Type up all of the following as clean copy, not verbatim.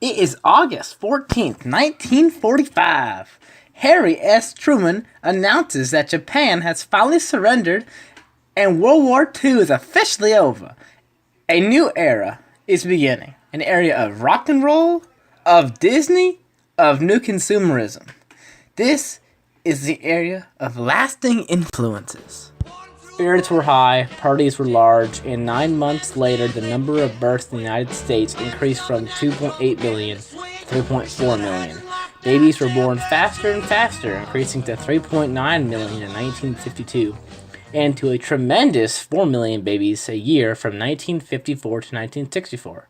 It is August 14th, 1945. Harry S. Truman announces that Japan has finally surrendered and World War II is officially over. A new era is beginning. An era of rock and roll, of Disney, of new consumerism. This is the era of lasting influences. Spirits were high, parties were large, and 9 months later the number of births in the United States increased from 2.8 million to 3.4 million. Babies were born faster and faster, increasing to 3.9 million in 1952, and to a tremendous 4 million babies a year from 1954 to 1964.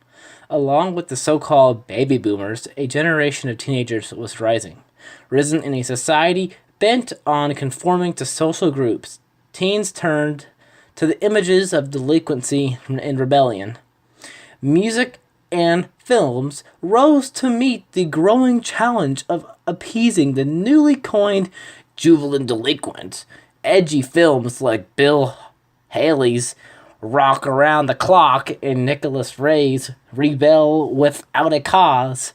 Along with the so-called baby boomers, a generation of teenagers was rising. Risen in a society bent on conforming to social groups, teens turned to the images of delinquency and rebellion. Music and films rose to meet the growing challenge of appeasing the newly coined juvenile delinquent. Edgy films like Bill Haley's Rock Around the Clock and Nicholas Ray's Rebel Without a Cause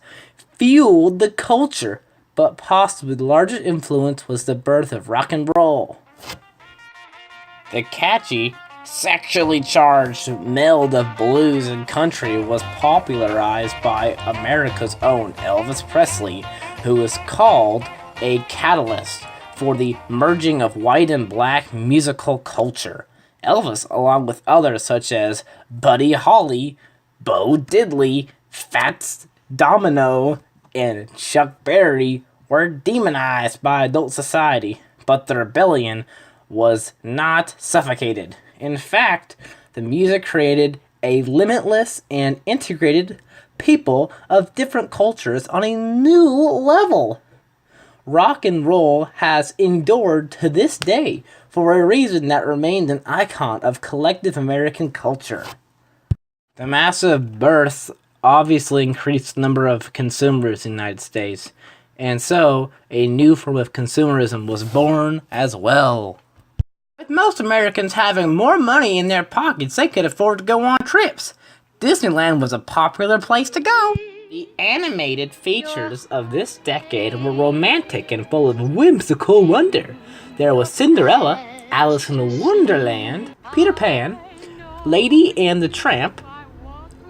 fueled the culture, but possibly the largest influence was the birth of rock and roll. The catchy, sexually charged meld of blues and country was popularized by America's own Elvis Presley, who was called a catalyst for the merging of white and black musical culture. Elvis, along with others such as Buddy Holly, Bo Diddley, Fats Domino, and Chuck Berry, were demonized by adult society, but the rebellion was not suffocated. In fact, the music created a limitless and integrated people of different cultures on a new level. Rock and roll has endured to this day for a reason that remained an icon of collective American culture. The massive births obviously increased the number of consumers in the United States, and so a new form of consumerism was born as well. With most Americans having more money in their pockets, they could afford to go on trips. Disneyland was a popular place to go. The animated features of this decade were romantic and full of whimsical wonder. There was Cinderella, Alice in Wonderland, Peter Pan, Lady and the Tramp,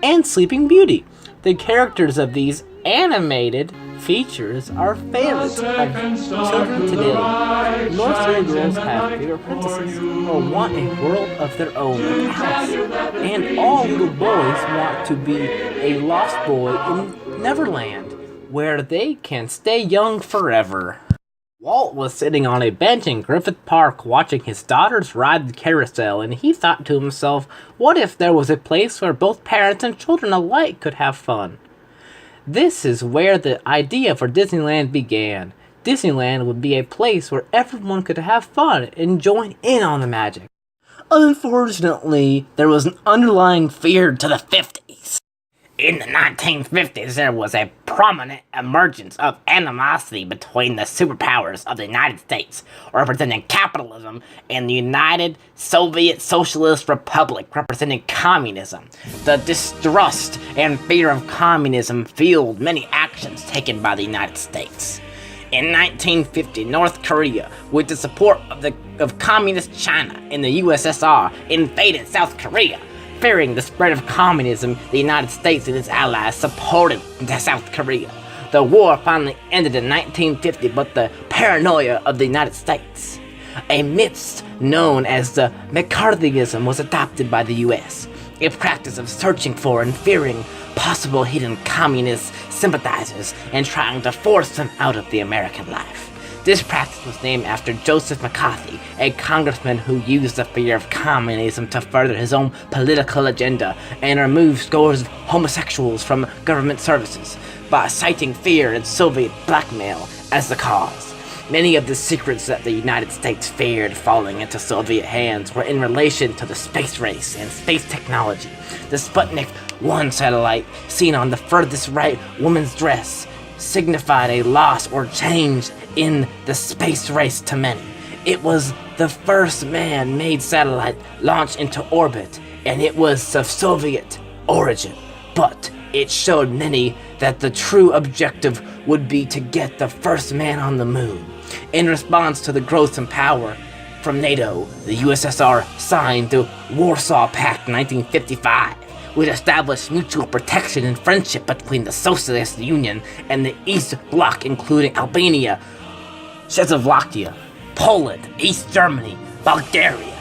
and Sleeping Beauty. The characters of these animated features are favorites of children today. Most little girls have favorite princesses or want a world of their own like Alice. And all little boys want to be a lost boy in Neverland, where they can stay young forever. Walt was sitting on a bench in Griffith Park watching his daughters ride the carousel, and he thought to himself, what if there was a place where both parents and children alike could have fun? This is where the idea for Disneyland began. Disneyland would be a place where everyone could have fun and join in on the magic. Unfortunately, there was an underlying fear to the 50s. In the 1950s, there was a prominent emergence of animosity between the superpowers of the United States, representing capitalism, and the United Soviet Socialist Republic, representing communism. The distrust and fear of communism fueled many actions taken by the United States. In 1950, North Korea, with the support of Communist China and the USSR, invaded South Korea. Fearing the spread of communism, the United States and its allies supported South Korea. The war finally ended in 1950, but the paranoia of the United States, a myth known as the McCarthyism, was adopted by the U.S., a practice of searching for and fearing possible hidden communist sympathizers and trying to force them out of the American life. This practice was named after Joseph McCarthy, a congressman who used the fear of communism to further his own political agenda and remove scores of homosexuals from government services by citing fear and Soviet blackmail as the cause. Many of the secrets that the United States feared falling into Soviet hands were in relation to the space race and space technology. The Sputnik 1 satellite, seen on the furthest right woman's dress, signified a loss or change in the space race to many. It was the first man-made satellite launched into orbit, and it was of Soviet origin. But It showed many that the true objective would be to get the first man on the moon. In response to the growth in power from NATO, the USSR signed the Warsaw Pact in 1955, which established mutual protection and friendship between the Socialist Union and the East Bloc, including Albania, Czechoslovakia, Poland, East Germany, Bulgaria,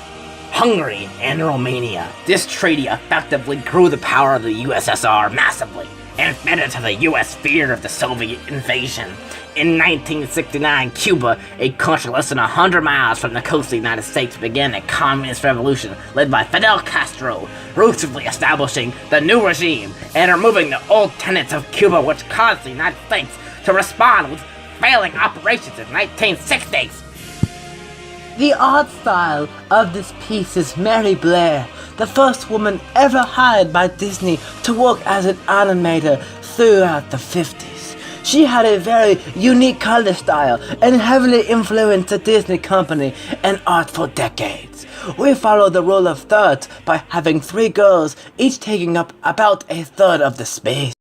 Hungary, and Romania. This treaty effectively grew the power of the USSR massively and fed into the US fear of the Soviet invasion. In 1969, Cuba, a country less than 100 miles from the coast of the United States, began a communist revolution led by Fidel Castro, ruthlessly establishing the new regime and removing the old tenets of Cuba, which caused the United States to respond with failing operations in 1960s. The art style of this piece is Mary Blair, the first woman ever hired by Disney to work as an animator throughout the 50s. She had a very unique color style and heavily influenced the Disney company and art for decades. We follow the rule of thirds by having 3 girls, each taking up about a third of the space.